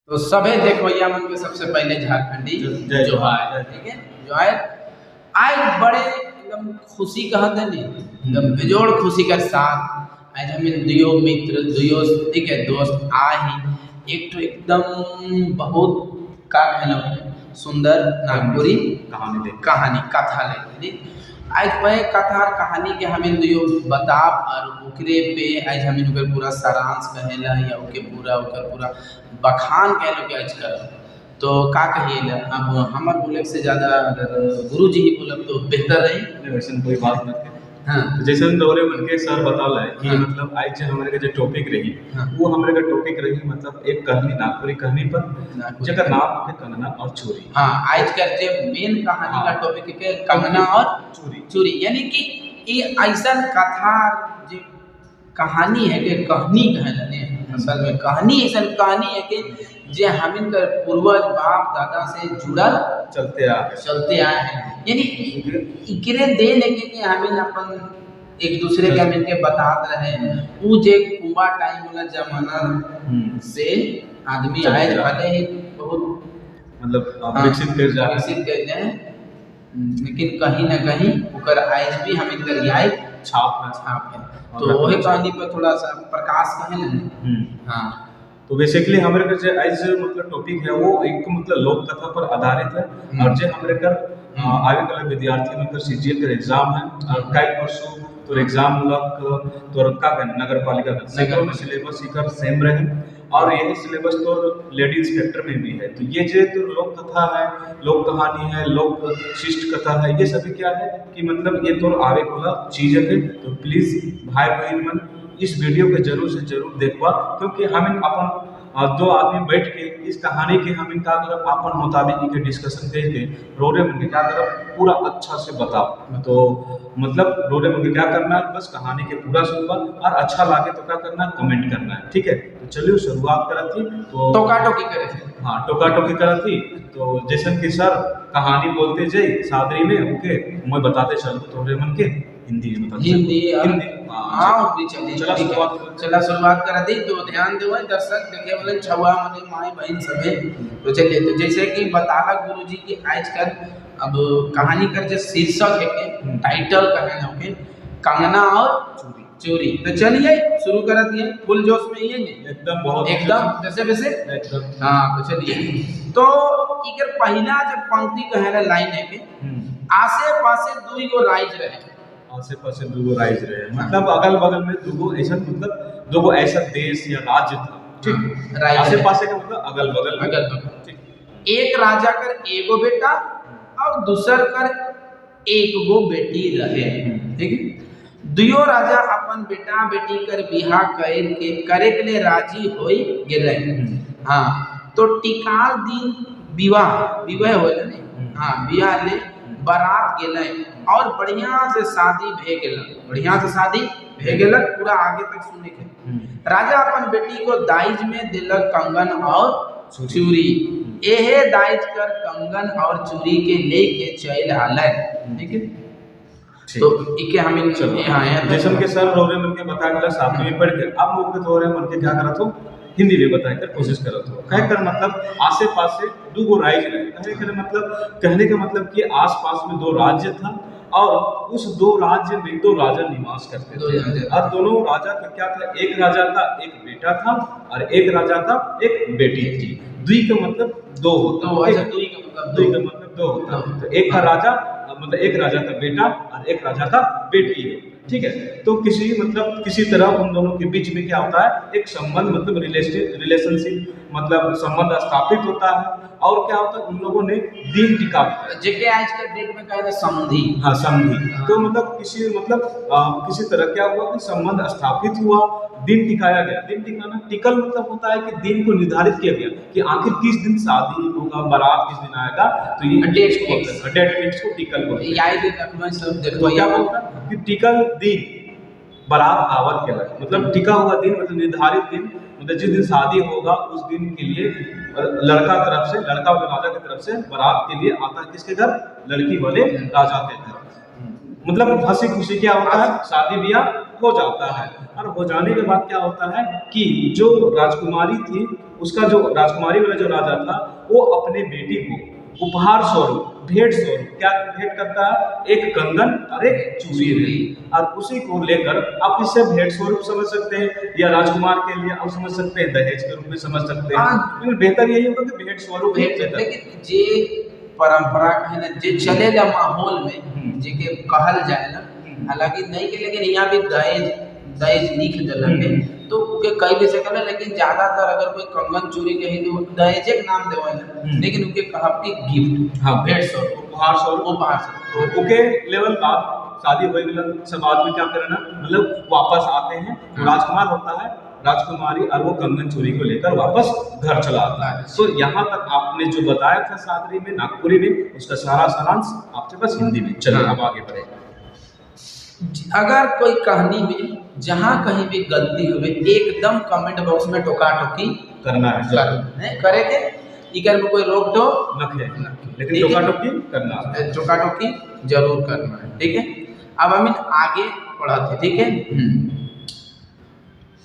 तो सभे देखवैया मन के सबसे पहले झारखंडी जोहार, ठीक है। जोहार आज बड़े एकदम खुशी कहत है नी, एकदम बेजोड़ खुशी के साथ आज हमें दुयो मित्र दुयो ठीक है दोस्त आ ही एक तो एकदम बहुत का कहना सुंदर नागपुरी कहानी कथा ले आज वह कथा और कहानी के हमें दुयो बताब और ओकरे पे आज हमें ओकर पूरा सारांश कहेला या ओके पूरा बखान कहलो के आज कर। तो का कहिए अब हमार बोले से ज़्यादा अगर गुरु जी ही बोलब तो बेहतर रही। वैसे कोई बात नहीं। हाँ जैसे दौरे मन के सर बताला है कि मतलब आज हमारे का जो टॉपिक रही वो हमारे का टॉपिक रही मतलब एक कहानी नागपुरी कहानी पर जगह नाम है कंगना और चोरी। हाँ आज का जो मेन कहानी का टॉपिक है कंगना और चोरी यानी कि ये ऐसा कथा जो कहानी है कि कहानी कहने असल में कहानी ऐसा कहानी है कि जे हमिन कर पूर्वज बाप दादा से जुड़ल चलते आए हैं यानी इकरे दे लेके कि हमिन अपन एक दूसरे के हमिन के बताते रहे वो जे कुंभा टाइम वाला जमाना से आदमी आए भले ही बहुत मतलब विकसित कर जाए लेकिन कहीं ना कहीं उकर आज भी हमिन कर याद छाप है। तो वही कहानी पर थोड़ा सा प्रकाश कहें ना। हाँ तो बेसिकली हमारे का जो आज मतलब टॉपिक है वो एक मतलब लोक कथा पर आधारित है और जो हमारे का आगे कल विद्यार्थी मतलब सीजीएल का एग्जाम है और कई वर्षों तो एग्जाम मूलक तो रखा गया नगर पालिका का सैकड़ों में सिलेबस इकर सेम रहे और यही सिलेबस तो लेडी इंस्पेक्टर में भी है। तो ये जो तो लोक कथा है लोक कहानी है लोक शिष्ट कथा है ये सभी क्या है कि मतलब ये तो आगे वाला चीज है। तो प्लीज भाई बहन मन इस वीडियो के जरूर से जरूर देखवा क्योंकि हम अपन दो आदमी बैठ के इस कहानी के हम क्या करब अपन मुताबिक के डिस्कशन करके रोरे मन के क्या करब पूरा अच्छा से बताओ। तो मतलब रोरे मन के क्या करना है बस कहानी के पूरा सुनवा और अच्छा लगे तो क्या करना है कमेंट करना है, ठीक है। तो चलिए शुरुआत करा थी तो टोका टोकी करे थे। हाँ टोका टोकी करा थी तो जैसे कि सर कहानी बोलते जाए सादरी में ओके मैं बताते चल तो रोरे मन के हिंदी चला शुरुआत करा दी। तो ध्यान दो दर्शक देखे बोले छवा मने माई बहन सभे। तो चलिए तो जैसे कि बताला गुरुजी की आजकल अब कहानी कर जो शीर्षक है के टाइटल कहे ना के कंगना और चोरी। तो चलिए शुरू करा दिए फुल जोश में ये एकदम बहुत एकदम जैसे वैसे एकदम। हाँ तो चलिए तो इकर पहला जब पंक्ति कहे ना लाइन है के आसे पासे दुई गो राइज रहे आसे पासे दूगो राइज रहे मतलब अगल बगल में दूगो ऐसा मतलब दूगो ऐसा देश या राज्य था, ठीक। आसे पासे का मतलब अगल बगल ठीक। एक राजा कर एगो बेटा और दूसर कर एक गो बेटी रहे, ठीक है। दुयो राजा अपन बेटा बेटी कर बिहा करे के लिए राजी होई गेले। हाँ तो टिकाल दिन विवाह होले ने। हाँ बियाह ले बारात गेले और बढ़िया से शादी भे गेलक पूरा आगे तक सुने के। राजा अपन बेटी को दाइज में दिलक कंगन और चूड़ी एहे दाइज कर कंगन और चूड़ी के लेके चल आले, ठीक है। तो इके हम यहाँ जैसे के सर रोरे मन के बता गला साथ में पढ़ के अब मुझे तो रोरे मन के क्या करा तो हिंदी में बताए कर कोशिश करा तो कह कर मतलब आसे पासे दूगो राइज रहे कहने का मतलब कि आस पास में दो राज्य था और उस दो राज्य में दो राजा निवास करते थे और दोनों राजा का क्या था एक राजा का एक बेटा था और एक राजा का एक बेटी थी। दुई का मतलब दो होता तो एक का राजा मतलब एक राजा का बेटा और एक राजा का बेटी है, ठीक है। तो किसी तरह उन दोनों के बीच में क्या होता है एक संबंध मतलब रिलेशनशिप मतलब संबंध स्थापित होता है और क्या होता है उन लोगों ने दिन टिका जेके आज के डेट में कहते समधी। हाँ समधी। तो मतलब किसी तरह क्या हुआ कि संबंध स्थापित हुआ दिन टिकाया गया। दिन टिकाना टिकल मतलब होता है कि दिन को निर्धारित किया गया कि आखिर किस दिन शादी होगा बारात किस दिन आएगा तो ये डेट फिक्स को टिकल बोलते हैं। क्या बोलता है कि टिकल दिन बारात आवर के लगे मतलब टिका हुआ दिन मतलब निर्धारित दिन मतलब जिस दिन शादी होगा उस दिन के लिए लड़का वाले राजा की तरफ से बारात के लिए आता है किसके घर लड़की वाले राजा के घर। मतलब हंसी खुशी क्या होता है शादी ब्याह हो जाता है और हो जाने के बाद क्या होता है कि जो राजकुमारी थी उसका जो राजकुमारी वाला जो राजा था वो अपने बेटी को उपहार स्वरूप भेंट स्वरूप क्या भेंट करता है, एक कंगन और एक चूड़ी, और उसी को लेकर आप इससे भेंट स्वरूप समझ सकते हैं या राजकुमार के लिए आप समझ सकते हैं दहेज के रूप में समझ सकते हैं, लेकिन बेहतर यही होगा कि भेंट स्वरूप। लेकिन जे परंपरा कहे ना जे चलेला माहौल में जे के कहल जाए ना, हालांकि नहीं के लेकिन यहाँ भी दहेज लिख दिलक है तो उके कई भी से कहले, लेकिन ज्यादातर अगर कोई कंगन चूड़ी कही तो दहेज के नाम देवे ना, लेकिन उके कहब की गिफ्ट, हाँ भेंट स्वरूप, उपहार स्वरूप। तो उके लेवल बाद शादी हो गई, सब आदमी क्या करना मतलब वापस आते हैं, राजकुमार होता है, राजकुमारी और वो कंगन चूड़ी को लेकर वापस घर चला आता है। तो यहाँ तक आपने जो बताया था सादरी में नागपुरी में, उसका सारा सारांश आपके पास हिंदी में। चलिए अब आगे बढ़े। अगर कोई कहानी में जहाँ कहीं भी गलती हुए एकदम कमेंट बॉक्स में टोका टोकी करना है, करे के इकर में कोई रोक टोक न है, लेकिन टोका टोकी करना है, टोका टोकी जरूर करना है, ठीक है। अब हम आगे पढ़ते, ठीक है।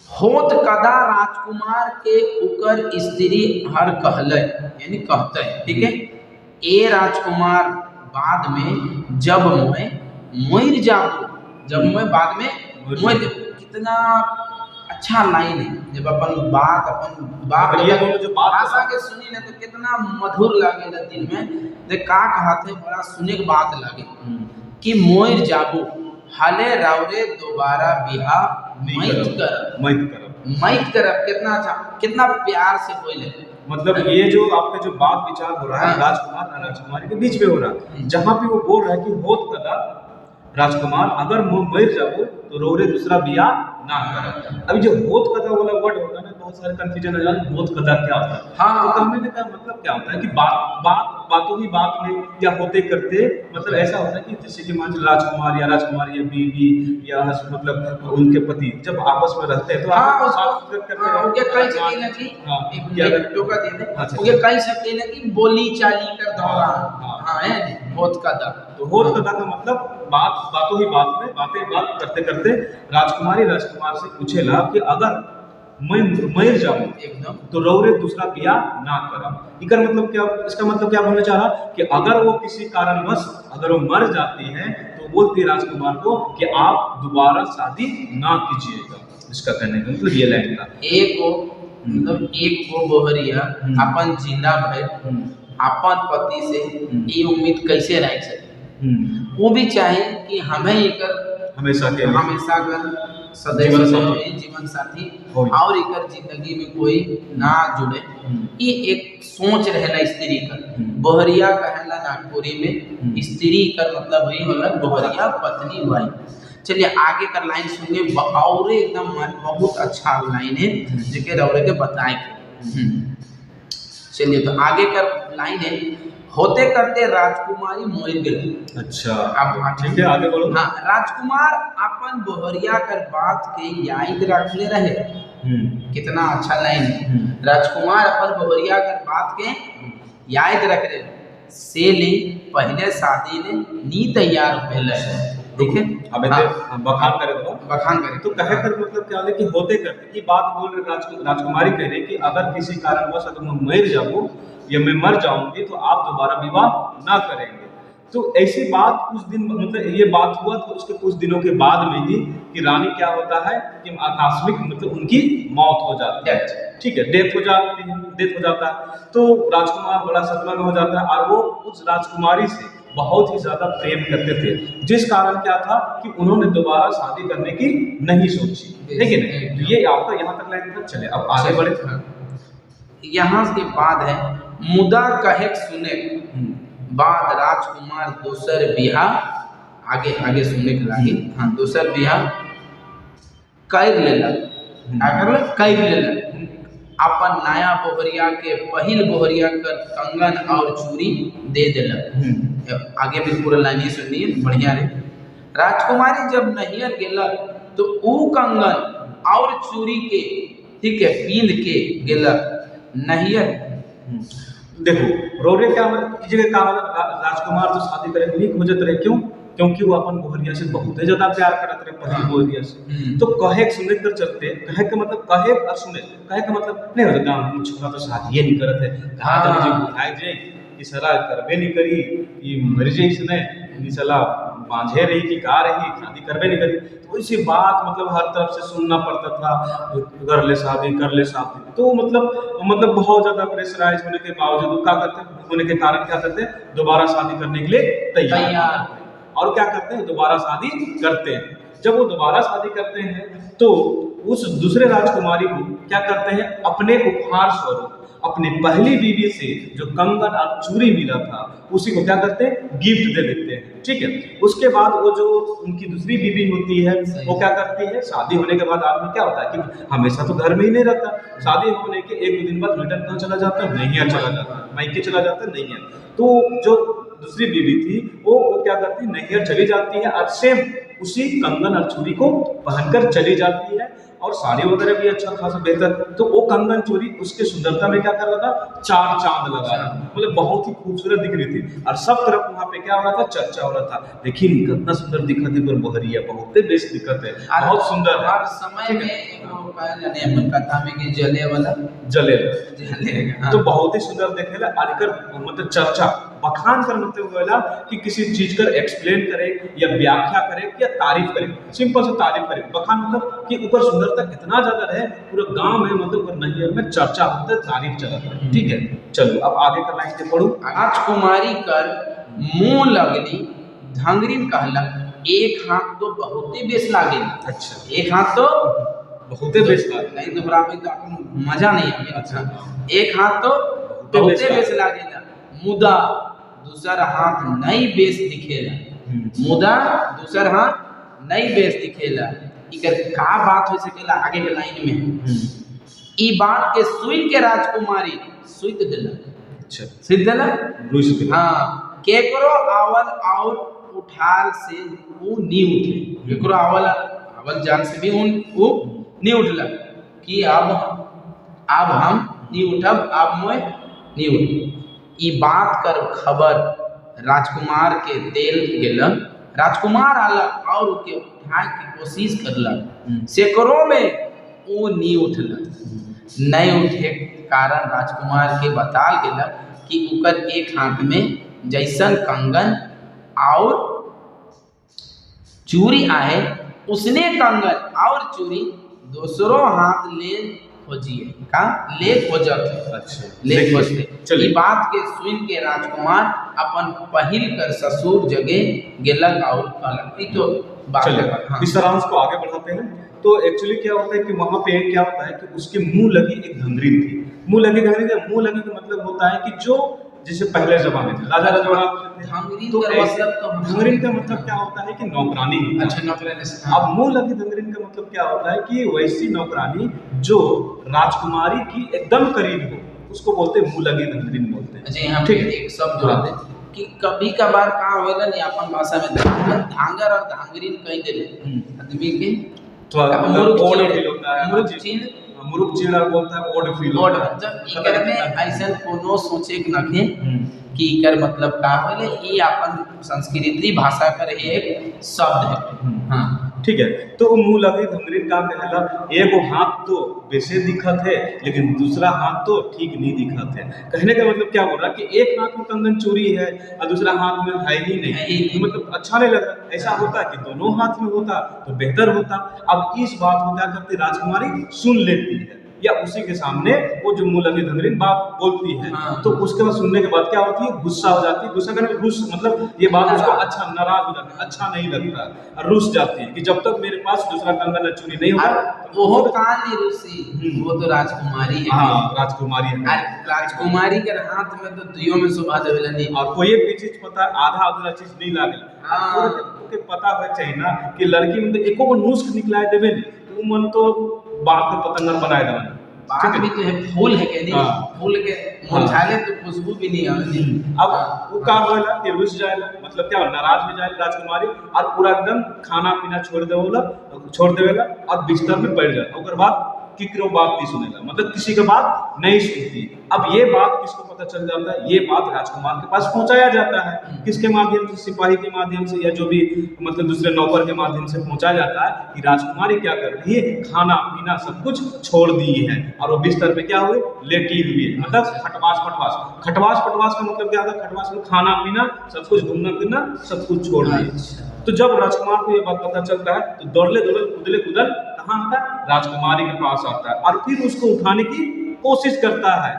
होत कदा राजकुमार के उकर स्त्री हर कहले, यानी कहते हैं, ठीक है। ए राजकुमार बाद में जब मैं मोर जाबू, जब मैं बाद में मोर, कितना अच्छा लाइन है, जब अपन बात ये जो भाषा के सुनी ना तो कितना मधुर लागे ना दिल में, जे का कहत है बड़ा सुने के बात लागे कि मोर जाबू हाले रावरे दोबारा बिहार मत करब, कितना अच्छा, कितना प्यार से बोले। मतलब ये जो आपका जो बात विचार हो रहा है राजकुमार और राजकुमारी के बीच में हो रहा है, जहाँ पे वो बोल रहा है कि होत कदा राजकुमार अगर मर जाओ तो रोरे दूसरा बिया ना कर। अभी जो होत कदा वाला वर्ड होता है ना, बहुत सारे कंफ्यूजन हो जाते हैं, होत कदा क्या होता है। हाँ, तो कहने का मतलब क्या होता है कि बातों ही बात में या होते करते, मतलब ऐसा होता है कि जैसे कि मान राजकुमार या राजकुमारी या बीवी या मतलब उनके पति जब आपस में रहते हैं तो कई सकते हैं कि बोली चाली कर दौरान होत कदा, तो होत कदा का मतलब बातों ही बात में बात करते करते राजकुमारी राजकुमार से पूछेला कि अगर मैं मर जाऊं एकदम तो रौरे दूसरा बिया ना करा। इकर मतलब क्या, इसका मतलब क्या बोलना चाह रहा कि अगर वो किसी कारणवश अगर वो मर जाती है तो बोलती राजकुमार को कि आप दोबारा शादी ना कीजिएगा। इसका कहने का मतलब ये लाइन था। एक को बोहरिया अपन जिंदा भर अपन पति से ये उम्मीद कैसे रख सके, वो भी चाहे कि हमें एकर हमेशा कर जीवन साथी और एकर जिंदगी में कोई ना जुड़े, ये एक सोच रहेला स्त्री का। बोहरिया कहला नागपुरी में, स्त्री का मतलब वही होला बोहरिया, पत्नी, वाइफ। चलिए आगे का लाइन सुनिए, और एकदम बहुत अच्छा लाइन है जेके रौरे के बताए के। चलिए तो आगे का लाइन है, होते करते राजकुमारी मोर गई। अच्छा, अब ठीक है आगे बढ़ो। हाँ, राजकुमार अपन बोहरिया कर बात के याद रखले रहे। कितना अच्छा लाइन है। राजकुमार अपन बोहरिया कर बात के याद रख रहे से ले पहले शादी ने नी तैयार पहले, ठीक है। अब बखान करे तो कहे कर मतलब क्या है कि होते करते की बात बोल रहे राजकुमारी कह रहे कि अगर किसी कारणवश अगर मैं मर जाऊं या मैं मर जाऊंगी तो आप दोबारा विवाह ना करेंगे। तो ऐसी बात कुछ दिन मतलब ये बात हुआ तो उसके कुछ दिनों के बाद में ही कि रानी क्या होता है कि आकस्मिक मतलब उनकी मौत हो जाती है, ठीक है, डेथ हो जाता है। तो राजकुमार बड़ा सदमा में हो जाता है और वो उस राजकुमारी से बहुत ही ज्यादा प्रेम करते थे, जिस कारण क्या था कि उन्होंने दोबारा शादी करने की नहीं सोची, ठीक है। तो ये आपका यहाँ तक लाइन तक चले। अब आगे बढ़े, यहाँ के बाद है मुदा कहे सुने बाद राजकुमार दूसर बिहार, आगे सुनने के लागे। हाँ, दूसर बिहार कर लेला, कर लेला अपन नया बोहरिया के पहिल बोहरिया कर कंगन और चूड़ी दे देला। आगे भी पूरा लाइन सुनिए, बढ़िया रे। राजकुमारी जब नैहर गेला तो ऊ कंगन और चूड़ी के, ठीक है, पींद के गेला नैहर। देखो रोरे क्या कीजिएगा, राजकुमार तो शादी करे नहीं खोजत रहे, क्यों क्योंकि वो अपन बोहरिया से बहुत ही ज्यादा प्यार करत रहे पहली बोहरिया से। तो कहे के सुने कर चलते, कहे के मतलब कहे और सुने, कहे का मतलब नहीं होता गाँव में छोरा तो शादी नहीं करत है, कहा जाने जी बुझाए जे कि साला करबे नहीं करी, कि मर जाई इसने, कि साला बांझे रही कि का रही, शादी करबे नहीं करी। तो इसी बात मतलब हर तरफ से सुनना पड़ता था, कर ले शादी कर ले शादी। तो मतलब बहुत ज्यादा प्रेशराइज होने के बावजूद वो क्या करते हैं, होने के कारण क्या करते हैं, दोबारा शादी करने के लिए तैयार और क्या करते हैं, दोबारा शादी करते हैं। जब वो दोबारा शादी करते हैं तो उस दूसरे राजकुमारी को क्या करते हैं, अपने उपहार स्वरूप अपनी पहली बीवी से जो कंगन और चूड़ी मिला था उसी को क्या करते हैं, गिफ्ट दे देते हैं। ठीक है, उसके बाद वो जो उनकी दूसरी बीवी होती है वो क्या करती है, शादी होने के बाद आदमी क्या होता है कि हमेशा तो घर में ही नहीं रहता, शादी होने के 1-2 दिन बाद रिटर्न कहाँ चला जाता है, नैहर चला जाता है, मायके चला जाता है नैहर। तो जो दूसरी बीवी थी वो क्या करती है, नैहर चली जाती है और सेम उसी कंगन और चूड़ी को पहनकर चली जाती है और साड़ी वगैरह भी अच्छा खासा बेहतर। तो वो कंगन चूड़ी उसके सुंदरता में क्या कर रहा था, 4 चांद लगा रहा था, मतलब बहुत ही खूबसूरत दिख रही थी। और सब तरफ वहाँ पे क्या हो रहा था, चर्चा हो रहा था, देखिए कितना सुंदर दिखत है, पर बोहरिया बहुत ही बेस्ट दिखत है, बहुत सुंदर है। हर समय में जाने अपन कथा में कि जले वाला जले हाँ। तो बहुत ही सुंदर देखेला आकर मतलब चर्चा बखान कर मतलब होला कि किसी चीज कर एक्सप्लेन करे या व्याख्या करे या तारीफ करे, सिंपल से तारीफ करे। बखान मतलब कि ऊपर सुंदरता इतना ज्यादा रहे पूरा गांव में मतलब नैहर में चर्चा होता है, तारीफ चलता है। ठीक है, चलो अब आगे का लाइन के पढ़ो। राजकुमारी कर मुंह लगली धंगरीन कहलक, एक हाथ तो बहुते बेस लागे। अच्छा, एक हाथ तो बहुते बेस लागे, नहीं दोहरा में तो अपन मजा नहीं आवे। अच्छा, एक हाथ तो बहुते बेस लागेला, मुदा दूसर हाथ नहीं बेस दिखेला, मुदा दूसर हाथ नहीं बेस दिखेला। इकर का बात हो सकेला आगे के लाइन में। ई बात के सुन के राजकुमारी सुत देलक। अच्छा, सुत देलक, हाँ, केकरो आवल और उठाल से वो नी उठे, केकरो आवल जान से भी वो नी उठलक कि अब हम नी उठब, अब मैं नी उठ। ई बात कर खबर राजकुमार के देल गेलन। राजकुमार आला और उके उठाए की कोशिश करलक, सेकड़ों में वो नी उठलक। नहीं उठे कारण राजकुमार के बताल गेलक कि उकर एक हाथ में जैसन कंगन और चूड़ी आहे, उसने कंगन और चूड़ी दूसरों हाथ ले खोजिए का ले खोजत। अच्छा, ले खोजते। ई बात के सुन के राजकुमार अपन पहिल कर ससुर जगह गेलक और कहलक। ई तो बात है। इस सारांश को आगे बढ़ाते हैं। तो एक्चुअली क्या होता है कि वहाँ पे क्या होता है कि उसके मुंह लगी एक धंगरीन थी। मुंह लगी धंगरीन का मतलब होता है कि जो जैसे पहले जमाने में राजा रजवाड़ा धंगरीन का मतलब क्या होता है कि नौकरानी। अच्छा, नौकरानी। अब मुंह लगी धंगरीन का मतलब क्या होता है कि वैसी नौकरानी जो राजकुमारी की एकदम करीब हो उसको बोलते हैं मुंह लगी धंगरीन बोलते हैं। अच्छा, यहाँ पे एक शब्द जोड़ दे कि कभी कभार का होएला नहीं अपन भाषा में धांगर और धांगरीन कह देले आदमी के तो मुरुक चिड़ा बोलता है, ओड फील होता है। जब इकर में ऐसा कोनो सोचे के नखे कि इकर मतलब का होले, ई अपन संस्कृति भाषा कर एक शब्द है। हाँ, ठीक है। तो मुंह लगी धंगरीन का कहला, एगो हाथ तो वैसे दिखत है लेकिन दूसरा हाथ तो ठीक नहीं दिखत है। कहने का मतलब क्या बोल रहा है कि एक हाथ में कंगन चूड़ी है और दूसरा हाथ में है ही नहीं, मतलब अच्छा नहीं लग रहा। ऐसा होता कि दोनों हाथ में होता तो बेहतर होता। अब इस बात को क्या करती राजकुमारी सुन लेती है या उसी के सामने वो जो मुंह लगी धंगरीन बात बोलती है। हाँ। तो उसके बाद सुनने के बाद क्या होती है, गुस्सा हो जाती है। गुस्सा करने रुस मतलब ये बात उसको अच्छा नाराज हो जाती है, अच्छा नहीं लगता और रुस जाती है कि जब तक मेरे पास दूसरा कंगन चूड़ी नहीं होगा। वो कान नहीं रुसी, वो तो राजकुमारी है। हाँ, राजकुमारी है। राजकुमारी के हाथ में तो दुइयों में शोभा देवेला नहीं। और कोई भी चीज पता आधा अधूरा चीज नहीं लागल। हाँ, तो पता हो चाहिए ना कि लड़की में तो एको नुस्ख निकलाए देवे नहीं, तो मन तो बात के पतंगर बनाए देवे। बात भी तो है, फूल है के नहीं। हाँ। फूल के मुरझाले तो खुशबू भी नहीं आवे। अब वो का होला कि रुस जाएला, मतलब क्या नाराज हो जाए राजकुमारी और पूरा एकदम खाना पीना छोड़ देवेला और बिस्तर में बैठ जाए। ओकर बाद किकरो बात नहीं सुनेगा, मतलब किसी का बात नहीं सुनती। अब ये बात किसको पता चल जाता है? ये बात राजकुमार के पास पहुंचाया जाता है। किसके माध्यम से? सिपाही के माध्यम से, या जो भी मतलब दूसरे नौकर के माध्यम से पहुंचाया जाता है कि राजकुमारी क्या कर रही है, खाना पीना सब कुछ छोड़ दी है और वो बिस्तर पे क्या हुए, लेटी हुई है। मतलब खटवास पटवास, खटवास पटवास का मतलब क्या था? खटवास में खाना पीना सब कुछ, घूमना फिरना सब कुछ छोड़ दिया। तो जब राजकुमार को ये बात पता चलता है तो दौड़ले दौड़ले कूदले कूदल कहाँ आता है? राजकुमारी के पास आता है और फिर उसको उठाने की कोशिश करता है,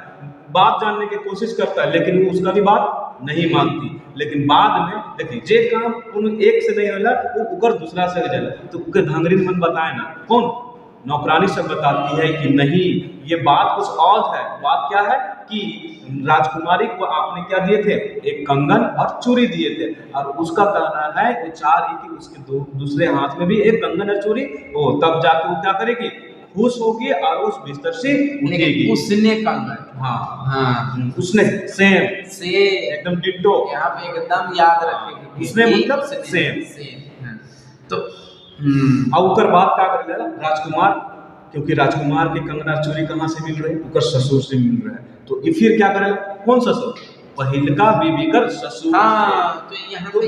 बात जानने की कोशिश करता है, लेकिन वो उसका भी बात नहीं मानती। लेकिन बाद में देखिए जे काम कोनो एक से नहीं होला वो उकर दूसरा से हो जाला, तो उके धांगरी मन बताए ना कौन? नौकरानी सब बताती है कि नहीं, ये बात कुछ और है। बात क्या है कि राजकुमारी को आपने क्या दिए थे? एक कंगन और चूड़ी दिए थे, और उसका कहना है कि चाह रही कि उसके दूसरे हाथ में भी एक कंगन और चूड़ी हो, तब जाके वो क्या करेगी? खुश होगी और उस बिस्तर से उठेगी। उसने कंगन, हाँ हाँ उसने सेम से एकदम डिट्टो, यहाँ पे एकदम याद रखेगी उसने मतलब सेम। हाँ। तो अब उकर बात क्या करेगा राजकुमार, क्योंकि राजकुमार के कंगना चोरी कहाँ से मिल रहे? उकर ससुर से मिल रहा है। तो ये फिर क्या करेगा? कौन ससुर? पहिलका बीबी कर ससुर। हाँ, तो यहाँ पे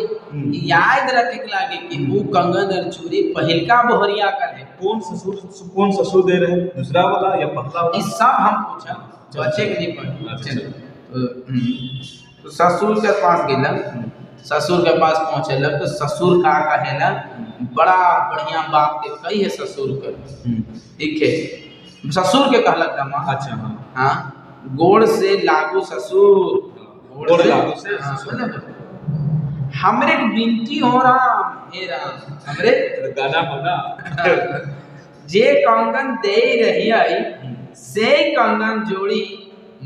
याद रखे के लागे कि वो कंगन और चूड़ी पहिलका बोहरिया कर है। कौन ससुर दे रहे हैं? दूसरा वाला या पहला वाला? इस सब हम पूछा बच्चे के लिए तो ससुर के पास गेला, ससुर के पास पहुँचेला तो ससुर का कहेला बड़ा बढ़िया बात के कही है ससुर कर, ठीक है। ससुर के कहलक रमा, अच्छा हाँ, गोड़ से लागू ससुर, गोड़ लागू से हमरे विनती हो राम, हे राम, हमरे गाना होना जे कंगन दे रही आई से कंगन जोड़ी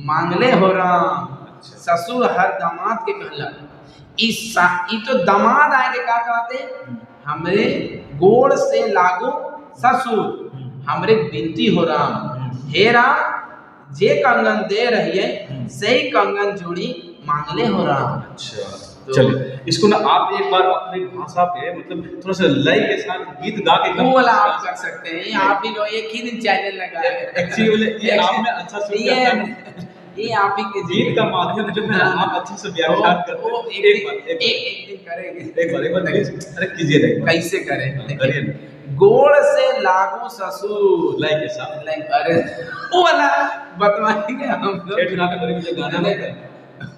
मांगले हो राम। ससुर हर दामाद के कहला, ई तो दामाद आए के का कहते? हमरे गोड़ से लागू ससुर, हमरे विनती हो राम, हे राम, जे कंगन दे रही है से कंगन जोड़ी मांगले हो राम। अच्छा तो चलिए इसको ना आप एक बार अपनी भाषा पे मतलब थोड़ा सा लय के साथ गीत गा के वो वाला आप कर सकते हैं। आप ही लोग एक ही दिन चैनल लगाए, एक्चुअली ये आपने अच्छा सुन ये आप ही के गीत का माध्यम जो है आप अच्छे से व्याख्यान करते हैं। एक दिन करेंगे, एक बार अरे कीजिए ना, कैसे करें? करिए। गोड़ से लागू ससुर, लय के साथ, अरे वो वाला बतवाएंगे हम लोग, गाना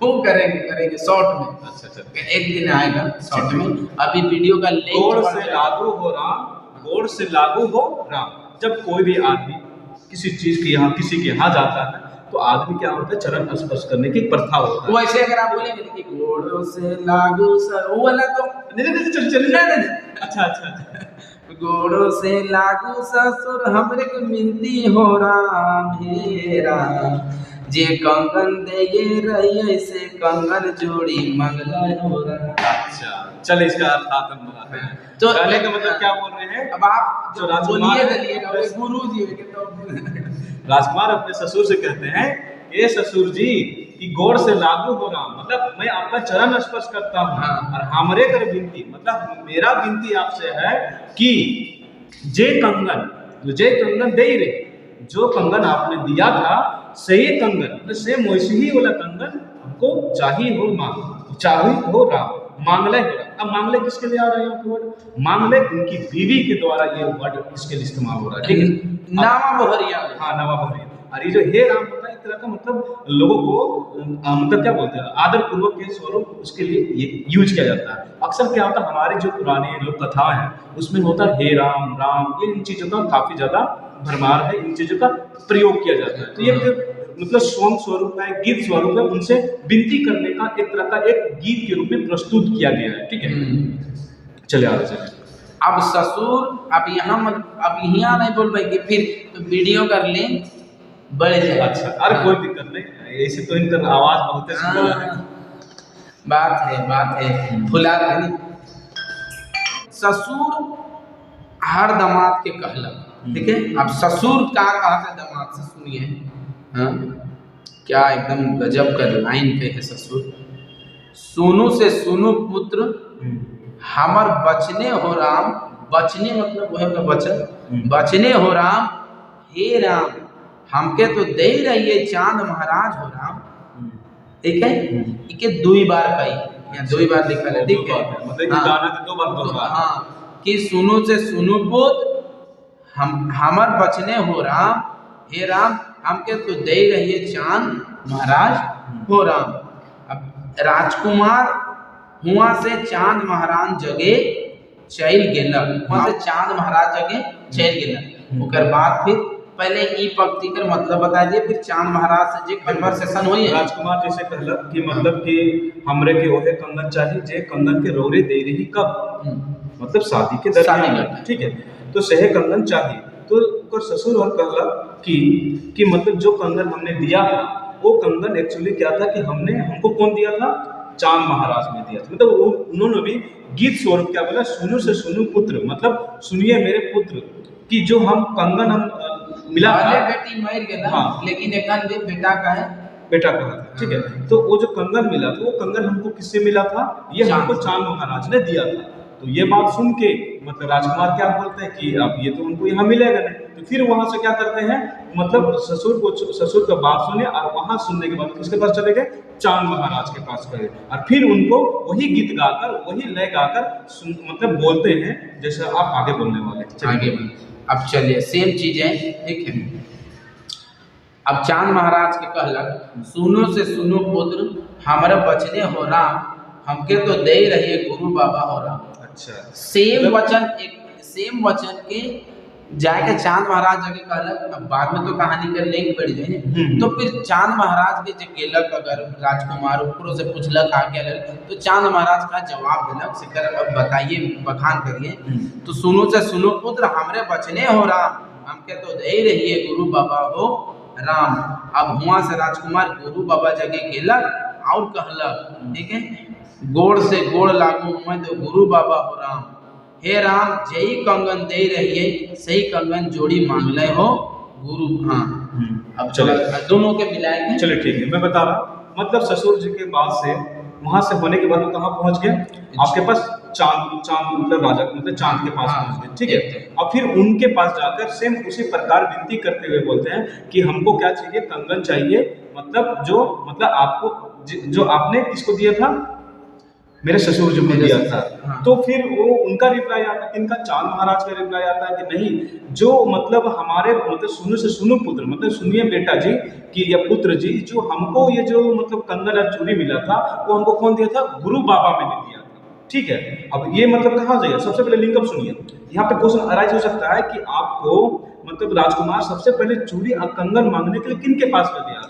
वो करेंगे शॉर्ट में। अच्छा एक दिन आएगा शॉर्ट में, अभी वीडियो का लिंक। गोड़ से लागू हो राम, गोड़ से लागू हो राम। जब कोई भी आदमी किसी चीज के यहाँ किसी के यहाँ जाता है तो आदमी क्या होता है? चरण स्पर्श करने की प्रथा होता है। वैसे अगर आप बोलेंगे कि गोड़ों से लागू वो वाला तो नहीं। अच्छा गोड़ों से लागू ससुर हमरे को मिलती हो राम, हे राम, जे कंगन दे ये रही ऐसे कंगन जोड़ी मंगला हो राम। अच्छा चल इसका अर्थ हम बताते हैं। तो कहने का मतलब क्या बोल रहे हैं? अब आप जो बोलिए गुरु जी के तो राजकुमार अपने ससुर से कहते हैं, ये ससुर जी कि गोड़ से लागू हो राम, मतलब मैं आपका चरण स्पर्श करता हूँ। हाँ। और हमरे कर विनती, मतलब मेरा विनती आपसे है कि जे कंगन दे रहे, जो कंगन आपने दिया था सही कंगन, मतलब सेम वैसे ही वाला कंगन हमको चाहिए हो राम, मांगले हो राम। अब मांगले किसके लिए आ रहे हैं वर्ड? मांगले उनकी बीवी के द्वारा ये वर्ड इसके लिए इस्तेमाल हो रहा है, ठीक है। नावा बोहरिया, हाँ नावा बोहरिया। और ये जो हे राम होता है, एक तरह का मतलब लोगों को मतलब क्या बोलते हैं, आदर पूर्वक के स्वरूप उसके लिए ये यूज किया जाता है। अक्सर क्या होता है हमारे जो पुराने लोक कथा है उसमें होता है हे राम राम, ये इन चीजों का काफी ज्यादा भरमार है, इन चीजों का प्रयोग किया जाता है। तो ये मतलब स्वयं स्वरूप है, गीत स्वरूप है, उनसे विनती करने का एक तरह का एक गीत के रूप में प्रस्तुत किया गया है, ठीक है। चले आगे चले। अब ससुर अब यहाँ नहीं बोल पाएंगे, फिर तो वीडियो कर लें बढ़ जाए। अच्छा अरे कोई दिक्कत नहीं, ऐसे तो इनका आवाज बहुत है। बात है फुला नहीं। ससुर हर दामाद के कहला, ठीक है। अब ससुर का कहते दामाद से सुनिए, हाँ क्या एकदम गजब का लाइन के है ससुर। सुनु से सुनु पुत्र हमर बचने हो राम, बचने मतलब वह बचन, बचने हो राम, हे राम हमके तो दे रहिए चांद महाराज हो राम। ठीक है, इके दुई बार कही, यहाँ दुई बार लिखा है, ठीक है, मतलब ये गाना के दो बार दोहरा। हाँ, कि सुनो से सुनो पुत्र हमर बचने हो राम, हे राम हमके तो दे रहिए चांद महाराज हो राम। अब राजकुमार हुआ से चांद महाराज जगे चल गेलक, वहां से चांद महाराज जगे चल गेलक। ओकर बाद फिर पहले ई पंक्ति कर मतलब बता दिए, फिर चांद महाराज से जे कन्वर्सेशन हुई है। राजकुमार जैसे कहलक कि मतलब कि हमरे के ओहे कंगन चाहिए जे कंगन के रोरे दे रही कब, मतलब शादी के दरमियान, ठीक है, तो सहे कंगन चाहिए। तो ओकर ससुर और कहलक कि मतलब जो कंगन हमने दिया था वो कंगन एक्चुअली क्या था कि हमको कौन दिया था, चांद महाराज ने दिया था। मतलब उन्होंने भी गीत स्वरूप क्या बोला, सुनो से सुनो पुत्र, मतलब सुनिए मेरे पुत्र कि जो हम कंगन हम मिला था, बेटी मर गया, हाँ, लेकिन एकान बेटा का है, बेटा का था, ठीक है। तो वो जो कंगन मिला था वो कंगन हमको किससे मिला था, ये हमको चांद महाराज ने दिया था। तो ये बात सुन के मतलब राजकुमार क्या बोलते हैं कि अब ये तो हमको यहाँ मिलेगा नहीं, तो फिर वहां से क्या करते हैं, मतलब ससुर का बात सुने और वहां सुनने के बाद किसके पास चले गए, चांद महाराज के पास गए, और फिर उनको वही गीत गाकर वही लय गाकर मतलब बोलते हैं जैसे आप आगे बोलने वाले आगे। अब चलिए सेम चीजें, ठीक है। अब चांद महाराज के कहलक सुनो से सुनो पुत्र हमारे बचने हो राम, हमके तो दे रहिए गुरु बाबा हो राम। अच्छा, सेम वचन के जाके चांद महाराज जाके कहलक। अब बाद में तो कहानी कर लिंक पड़ जाए, तो फिर चांद महाराज के जो केलक, अगर राजकुमार ऊपरों से पूछलक आगे तो चांद महाराज का जवाब दिलक, सिकर अब बताइए, बखान करिए। तो सुनो से सुनो पुत्र हमरे बचने हो राम, हमके तो दे रहिए गुरु बाबा हो राम। अब हुआ से राजकुमार गुरु बाबा जगह गेलक और कहलक, ठीक है, गोड़ से गोड़ लागू मैं तो गुरु बाबा हो राम, हे राम जई कंगन दे रहिए सही कंगन जोड़ी मांगले हो गुरु। हाँ, अब चलो दोनों के मिलाएंगे। चलो ठीक है, मैं बता रहा, मतलब ससुर जी के बाद से वहां से होने के बाद वो कहाँ पहुंच गए, आपके पास चांद मतलब राजा मतलब चांद के पास पहुंच गए, ठीक है। अब फिर उनके पास जाकर सेम उसी प्रकार विनती करते हुए बोलते हैं कि हमको क्या चाहिए, कंगन चाहिए, मतलब जो मतलब आपको जो आपने किसको दिया था, मेरे ससुर जी को दिया था। हाँ। तो फिर वो उनका रिप्लाई आता है, इनका चांद महाराज का रिप्लाई आता है कि नहीं, जो मतलब हमारे मतलब सुनो से सुनो पुत्र, मतलब सुनिए बेटा जी कि या पुत्र जी, जो हमको ये जो मतलब कंगन और चूड़ी मिला था वो हमको कौन दिया था, गुरु बाबा मैंने दिया था, ठीक है। अब ये मतलब कहाँ जाएगा, सबसे पहले लिंकअप सुनिए, यहाँ पे क्वेश्चन अराइज हो सकता है कि आपको मतलब राजकुमार सबसे पहले चूड़ी और कंगन मांगने के लिए किन के पास गया था।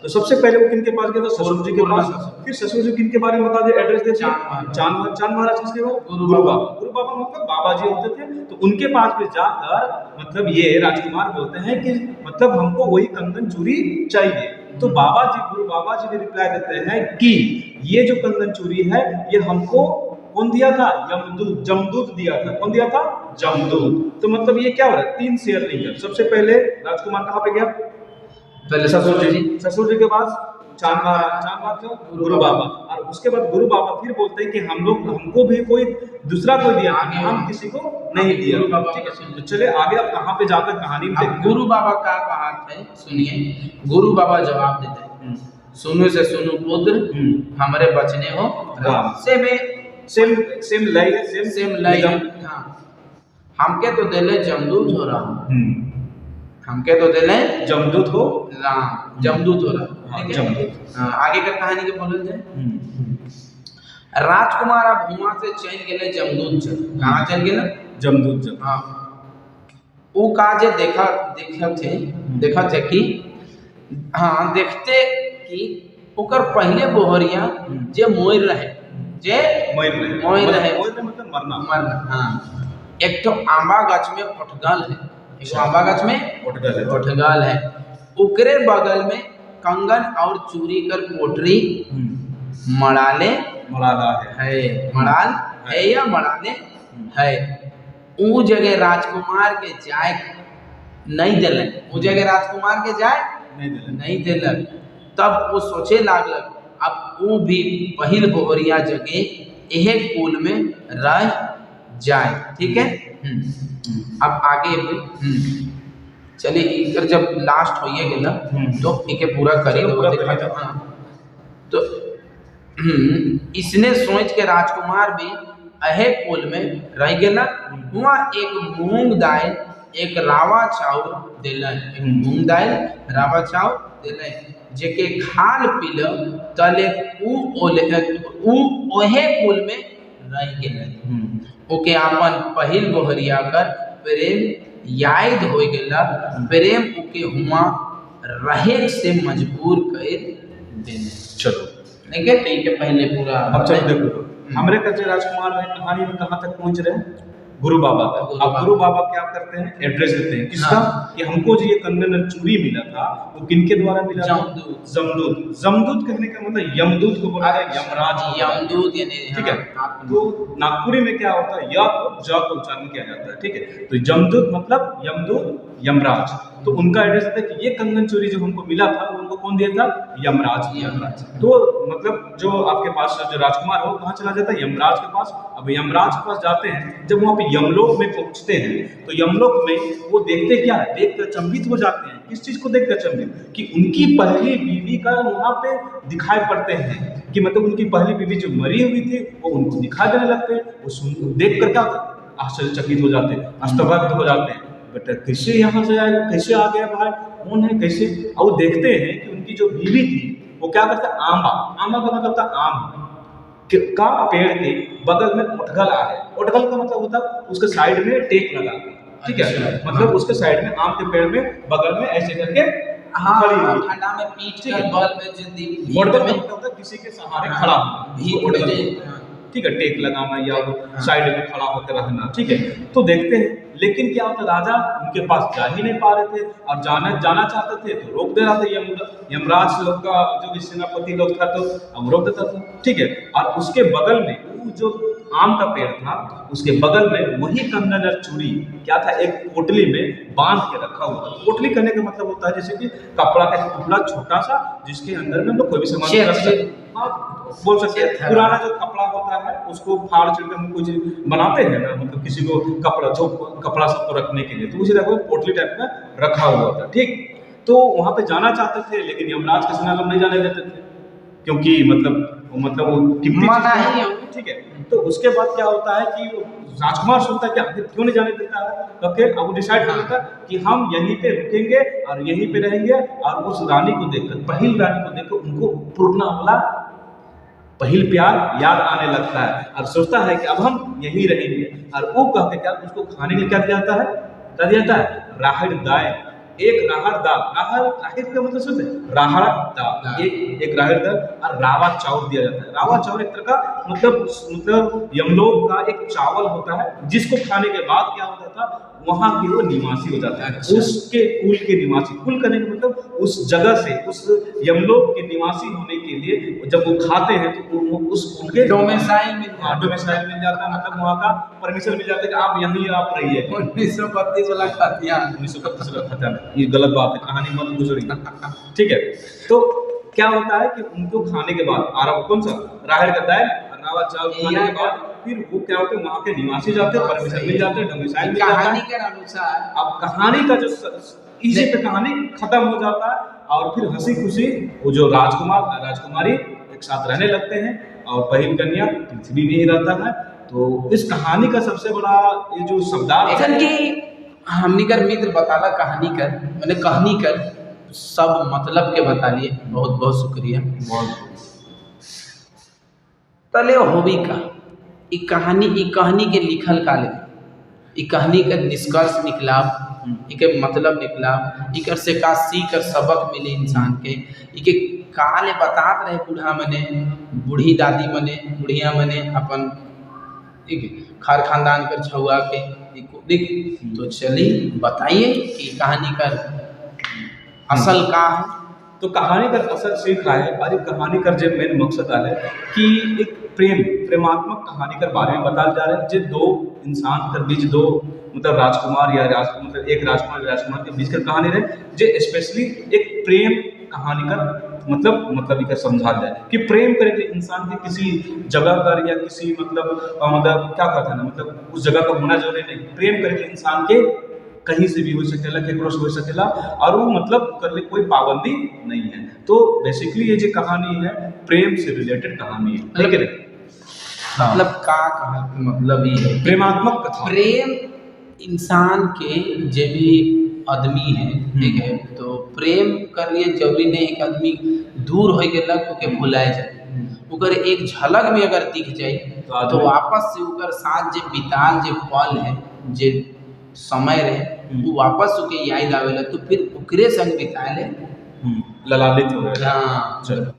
तो सबसे पहले वो किन के पास गया था, ससुर जी के पास। फिर ससुर जी किन के बारे में बता दे, एड्रेस दे, चांद महाराज किसके हो, गुरु बाबा मतलब बाबा जी होते थे। तो उनके पास भी जाकर मतलब ये राजकुमार बोलते हैं कि मतलब हमको वही कंगन चूड़ी चाहिए। तो बाबा जी, गुरु बाबा जी भी रिप्लाई देते हैं कि ये जो कंगन चूड़ी है ये हमको कौन दिया था, जमदूत दिया था। कौन दिया था, जमदूत। तो मतलब ये क्या हो रहा है, तीन शेयर लिंक। सबसे पहले राजकुमार कहाँ पे गया, पहले ससुर जी के पास चांद गुरु बाबा, और उसके बाद गुरु बाबा फिर बोलते हैं कि हमको भी कोई दूसरा कोई दिया, हम किसी को नहीं दिया, ठीक है। तो चले आगे अब कहाँ पे जाकर कहानी में गुरु बाबा का कहा है, सुनिए। गुरु बाबा जवाब देते हैं, सुनो से सुनो पुत्र हमारे बचने हो राम। सेम लय। हाँ, हमके तो दिले जमदूत हो राम, हमके तो दिले जमदूत हो राम, जमदूत हो राम, ठीक है। हाँ, आगे का कहानी के बोलल जाए। राजकुमार अब हुआ से चल गेले जमदूत चल, कहाँ चल गेले, जमदूत चल। हाँ, वो काजे देखा थे कि हाँ देखते कि ओकर पहले बोहरिया जे मोर रहे, मतलब मरना। हाँ, एक तो आंबा गाछ में पटगल है, आंबा गाछ में पटगल है, ओकरे बगल में कंगन और चूड़ी कर पोटरी मड़ाल है। ऊ जगह राजकुमार के जाए नहीं दिलन, ऊ जगह राजकुमार के जाए नहीं दिलन। तब वो सोचे लागल अब वो भी पहिल बोहरिया जगह एहे कुल में रह जाए, ठीक है। अब आगे चलिए इकर जब लास्ट होइए गेल ना तो इके पूरा करी चलो, पूरा देखा करी। तो हाँ। तो इसने सोच के राजकुमार भी अहे कुल में रह गेला। हुआ एक मूंग दाल एक रावा चाउर दिलन, एक मूंग दाल रावा चाउर दिलन जेके खाल पील तले उ ओहे कुल में रह गेलन। ओके आपन पहिल गोहरिया कर प्रेम याद हो गेला, प्रेम ओके हुआ रहे से मजबूर कर देने। चलो ठीक है पहले पूरा अब चलो देखो हमरे कच्चे राजकुमार में कहानी में कहाँ तक पहुंच रहे हैं, गुरु बाबा तक। अब गुरु बाबा क्या करते हैं, एड्रेस देते हैं किसका, कि हमको जो ये कंगन और चूड़ी मिला था वो किनके द्वारा मिला था, जमदूत। जमदूत कहने का मतलब यमदूत को बोला है, यमराज, यमदूत यानी ठीक है। तो नागपुरी में क्या होता है, य और ज को उच्चारण किया जाता है, ठीक है। तो जमदूत मतलब यमदूत, यमराज। तो उनका एड्रेस था कि ये कंगन चोरी जो हमको मिला था वो उनको कौन दिया था, यमराज। तो मतलब जो आपके पास जो राजकुमार हो कहाँ चला जाता है, यमराज के पास। अब यमराज के पास जाते हैं, जब वहाँ पे यमलोक में पहुंचते हैं तो यमलोक में वो देखते क्या है, देखकर अचंभित हो जाते हैं। किस चीज को देखकर अचंभित, कि उनकी पहली बीवी का वहाँ पे दिखाई पड़ते हैं, कि मतलब उनकी पहली बीवी जो मरी हुई थी वो उनको दिखाई देने लगते हैं। वो सुन देख कर क्या आश्चर्यचकित हो जाते हैं, अस्तव्यस्त हो जाते हैं, बेटा कैसे यहाँ से आया, कैसे आ गया भाई, कौन है, कैसे। और वो देखते हैं कि उनकी जो बीवी थी वो क्या करता है, आंबा का मतलब था आम का पेड़ के बगल में उठगल आ है। उठगल का मतलब होता है उसके साइड में टेक लगा, ठीक है। मतलब उसके साइड में आम के पेड़ में बगल में ऐसे करके खड़ी हुई, ठंडा में पीठ कर बल में जिंदगी उठगल में होता है किसी के सहारे खड़ा होना, ठीक है, टेक लगाना या साइड में खड़ा होकर रहना, ठीक है। तो देखते हैं, लेकिन क्या होता, राजा उनके पास जा ही नहीं पा रहे थे, और जाना चाहते थे तो रोक दे रहा था यमराज लोग का जो भी सेनापति लोग था, तो अब रोक देता था, ठीक है। और उसके बगल में वो जो आम का पेड़ था उसके बगल में वही कंगन और चूड़ी क्या था, एक पोटली में बांध के रखा हुआ था। पोटली करने का मतलब होता है जैसे कि कपड़ा का टुकड़ा छोटा सा जिसके अंदर में हम लोग कोई भी सामान रख सकते हैं, बोल सकते हैं। पुराना जो कपड़ा होता है उसको फाड़ चढ़ के हम कुछ बनाते हैं ना, मतलब किसी को कपड़ा सबको रखने के लिए, तो उसी तरह पोटली टाइप का रखा हुआ था, ठीक। तो वहां पे जाना चाहते थे, लेकिन यमराज के सेना लोग नहीं जाने देते थे, क्योंकि मतलब वो कीमती चीज, ठीक है। तो उसके बाद क्या होता है कि राजकुमार सोचता है कि आखिर क्यों नहीं जाने देता है, तो फिर अब वो डिसाइड कर लेता है कि हम यहीं पे रुकेंगे और यहीं पे रहेंगे, और उस रानी को देखकर, पहिल रानी को देखकर उनको पुरना वाला पहिल प्यार याद आने लगता है, और सोचता है कि अब हम यहीं रहेंगे। और वो कहते क्या उसको खाने के लिए क्या दिया जाता है, राहड़ दाल, एक राहड़ दाल, राहड़ का मतलब सोचते राहड़ दाल, एक राहड़ दाल और रावा चाउर दिया जाता है। रावा चाउर एक तरह का मतलब यमलोक का एक चावल होता है, जिसको खाने के बाद क्या होता था, वहां के वो निवासी हो जाता है। उसके कुल के निवासी, कुल करने का मतलब उस जगह से, उस यमलोक के निवासी होने के लिए जब वो खाते हैं तो वो उस कुल के डोमिसाइल मिल जाता है, मतलब वहाँ का परमिशन मिल जाता है कि आप यहीं आप रहिए। 1932 वाला खातिया, 1932 वाला खातिया, ये गलत बात है, कहानी मत गुजरी, ठीक है। तो क्या होता है कि उनको खाने के बाद आराम, कौन सा राहड़ का दाल, रावा चावल खाने के बाद फिर वो क्या होते हैं, वहाँ के निवासी जाते हैं, परमिशन मिल जाते हैं, डोमिसाइल मिल जाता है। कहानी के अनुसार अब कहानी का जो इसी पे कहानी खत्म हो जाता है, और फिर हंसी खुशी वो जो राजकुमार राजकुमारी एक साथ रहने लगते हैं, और पहिल कन्या पृथ्वी में ही रहता है। तो इस कहानी का सबसे बड़ा ये जो शब्दार्थ है कि हमनी कर मित्र बताला कहानी कर, मैंने कहानी कर सब मतलब के बता लिए, बहुत बहुत शुक्रिया। तले होबी का ई कहानी के लिखल काले, ई कहानी का निष्कर्ष निकला, इके मतलब निकला, इकर से का सीख कर सबक मिले इंसान के, इके काले बतात रहे बूढ़ा मने, बूढ़ी दादी मने, बुढ़िया मने अपन, ठीक है, खार खानदान कर छुआ के देख। तो चलिए बताइए कि कहानी का असल का है। तो कहानी का असल सीख है, और कहानी का जो मेन मकसद है कि एक प्रेमात्मक कहानी के बारे में बताया जा रहा है, जो दो इंसान के बीच, दो मतलब राजकुमार या मतलब एक राजकुमार के बीच का कहानी रहे, जो स्पेशली एक प्रेम कहानी का मतलब इधर समझा जाए कि प्रेम करे कि इंसान के किसी जगह पर या किसी मतलब क्या कहते हैं ना, मतलब उस जगह का होना जरूरी नहीं, प्रेम करे कि इंसान के कहीं से भी हो सकेला, केकरो से हो सकेला, और वो मतलब कर ले कोई पाबंदी नहीं है। तो बेसिकली ये जो कहानी है प्रेम से रिलेटेड कहानी है, ठीक है। हाँ, मतलब का कहा के मतलब ये है प्रेमात्मक कथा। प्रेम इंसान के जे भी आदमी है, ठीक है, तो प्रेम कर लिए जरूरी नहीं है कि आदमी दूर हो गेलक ओके भुलाए जाए, ओकर एक झलक में अगर दिख जाए तो आदमी- वापस से ओकर साथ जे बिताल जे पल है, जे समय रहे वो वापस ओके याद आवेला, तो फिर ओकरे संग बिताए ले ललालित हो गया। हाँ चलो।